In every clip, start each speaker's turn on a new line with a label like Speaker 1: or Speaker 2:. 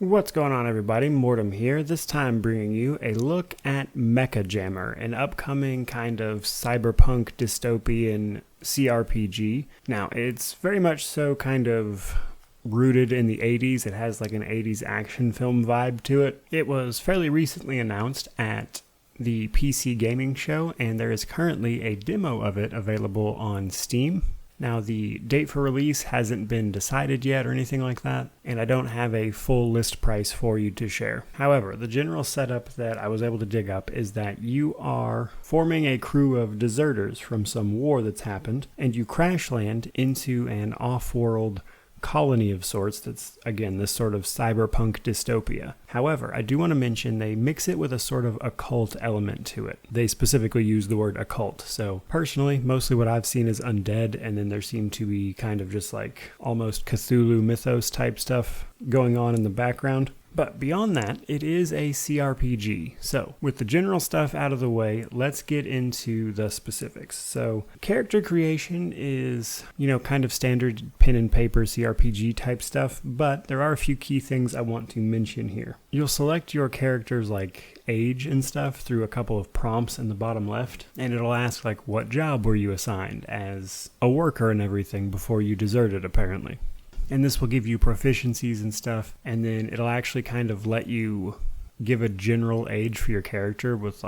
Speaker 1: What's going on, everybody? Mortem here, this time bringing you a look at Mechajammer, an upcoming kind of cyberpunk dystopian CRPG. Now, it's very much so kind of rooted in the 80s. It has like an 80s action film vibe to it. It was fairly recently announced at the PC gaming show, and there is currently a demo of it available on Steam. Now, the date for release hasn't been decided yet or anything like that, and I don't have a full list price for you to share. However, the general setup that I was able to dig up is that you are forming a crew of deserters from some war that's happened, and you crash land into an off-world colony of sorts that's, again, this sort of cyberpunk dystopia. However, I do want to mention they mix it with a sort of occult element to it. They specifically use the word occult. So personally, mostly what I've seen is undead, and then there seem to be kind of just like almost Cthulhu mythos type stuff going on in the background. But beyond that, it is a CRPG. So, with the general stuff out of the way, let's get into the specifics. So, character creation is, kind of standard pen and paper CRPG type stuff, but there are a few key things I want to mention here. You'll select your character's age and stuff through a couple of prompts in the bottom left, and it'll ask what job were you assigned as a worker and everything before you deserted, apparently. And this will give you proficiencies and stuff, and then it'll actually kind of let you give a general age for your character with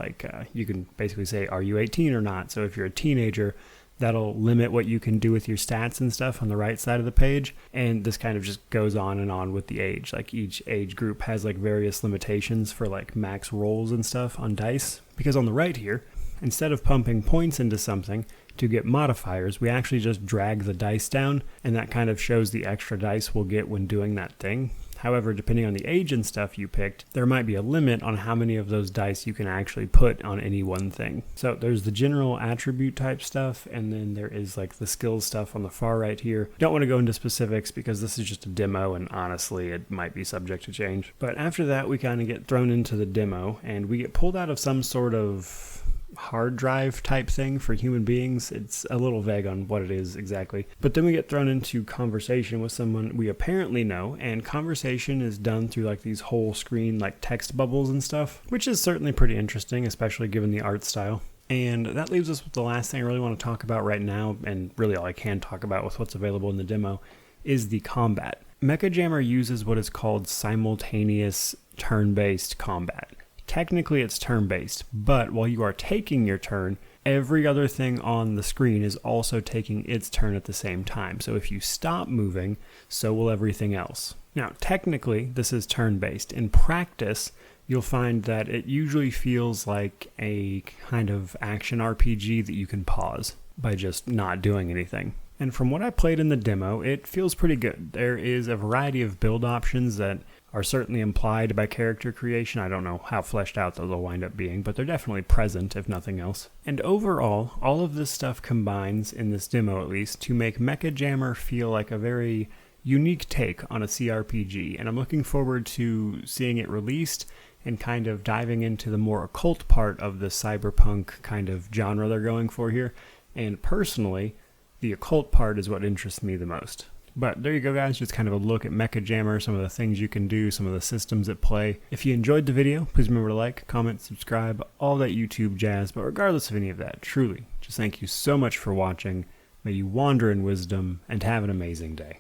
Speaker 1: you can basically say, are you 18 or not? So if you're a teenager, that'll limit what you can do with your stats and stuff on the right side of the page, and this kind of just goes on and on with the age. Each age group has various limitations for max rolls and stuff on dice, because on the right here, instead of pumping points into something to get modifiers, we actually just drag the dice down, and that kind of shows the extra dice we'll get when doing that thing. However, depending on the age and stuff you picked, there might be a limit on how many of those dice you can actually put on any one thing. So there's the general attribute type stuff, and then there is the skills stuff on the far right here. Don't want to go into specifics because this is just a demo, and honestly, it might be subject to change. But after that, we kind of get thrown into the demo, and we get pulled out of some sort of hard drive type thing for human beings. It's a little vague on what it is exactly. But then we get thrown into conversation with someone we apparently know, and conversation is done through these whole screen text bubbles and stuff, which is certainly pretty interesting, especially given the art style. And that leaves us with the last thing I really want to talk about right now, and really all I can talk about with what's available in the demo, is the combat. Mechajammer uses what is called simultaneous turn-based combat. Technically, it's turn-based, but while you are taking your turn, every other thing on the screen is also taking its turn at the same time. So if you stop moving, so will everything else. Now, technically, this is turn-based. In practice, you'll find that it usually feels like a kind of action RPG that you can pause by just not doing anything. And from what I played in the demo, it feels pretty good. There is a variety of build options that are certainly implied by character creation. I don't know how fleshed out those will wind up being, but they're definitely present, if nothing else. And overall, all of this stuff combines, in this demo at least, to make Mechajammer feel like a very unique take on a CRPG, and I'm looking forward to seeing it released and kind of diving into the more occult part of the cyberpunk kind of genre they're going for here. And personally, the occult part is what interests me the most. But there you go, guys, just kind of a look at Mechajammer, some of the things you can do, some of the systems at play. If you enjoyed the video, please remember to like, comment, subscribe, all that YouTube jazz. But regardless of any of that, truly, just thank you so much for watching. May you wander in wisdom and have an amazing day.